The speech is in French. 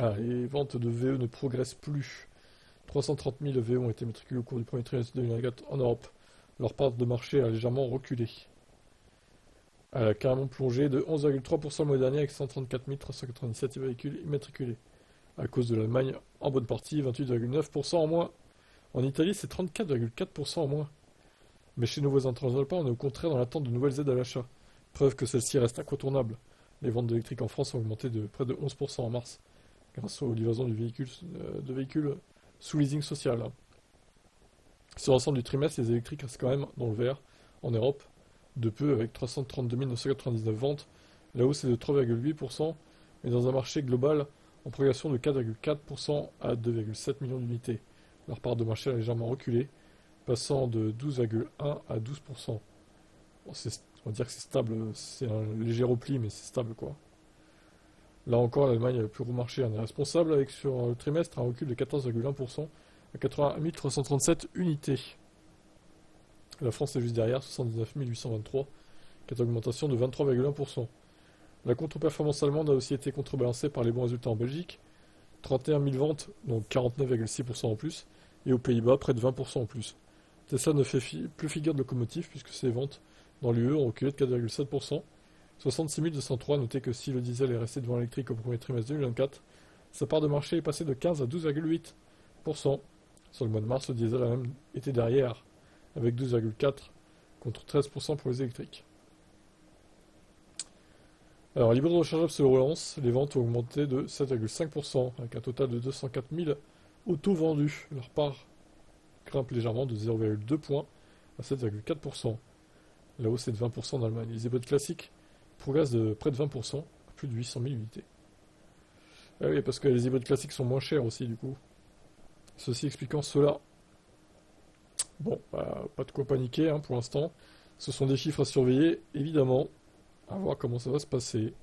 Ah, les ventes de VE ne progressent plus. 330 000 VE ont été matriculés au cours du premier trimestre 2024 en Europe. Leur part de marché a légèrement reculé. Elle a carrément plongé de 11,3% le mois dernier avec 134 397 véhicules immatriculés. À cause de l'Allemagne, en bonne partie, 28,9% en moins. En Italie, c'est 34,4% en moins. Mais chez nos voisins transeuropéens, on est au contraire dans l'attente de nouvelles aides à l'achat. Preuve que celles-ci restent incontournables. Les ventes d'électriques en France ont augmenté de près de 11% en mars, grâce aux livraisons de véhicules sous leasing social. Sur l'ensemble du trimestre, les électriques restent quand même dans le vert en Europe, de peu avec 332 999 ventes. La hausse est de 3,8%, mais dans un marché global en progression de 4,4% à 2,7 millions d'unités. Leur part de marché a légèrement reculé, passant de 12,1 à 12%. Bon, on va dire que c'est stable, c'est un léger repli, mais c'est stable quoi. Là encore, l'Allemagne a le plus gros marché en est responsable, avec sur le trimestre un recul de 14,1% à 81 337 unités. La France est juste derrière, 79 823, qui est une augmentation de 23,1%. La contre-performance allemande a aussi été contrebalancée par les bons résultats en Belgique, 31 000 ventes, donc 49,6% en plus, et aux Pays-Bas, près de 20% en plus. Tesla ne fait plus figure de locomotive puisque ses ventes dans l'UE ont reculé de 4,7%. 66 203, notez que si le diesel est resté devant l'électrique au premier trimestre 2024, sa part de marché est passée de 15 à 12,8%. Sur le mois de mars, le diesel a même été derrière, avec 12,4% contre 13% pour les électriques. Alors, l'hybride rechargeable se relance, les ventes ont augmenté de 7,5%, avec un total de 204 000 autos vendus. Leur part grimpe légèrement de 0,2 points à 7,4%. La hausse est de 20% en Allemagne. Les hybrides classiques progressent de près de 20%, à plus de 800 000 unités. Ah oui, parce que les hybrides classiques sont moins chers aussi, du coup. Ceci expliquant cela. Bon, bah, pas de quoi paniquer pour l'instant. Ce sont des chiffres à surveiller, évidemment. À voir comment ça va se passer.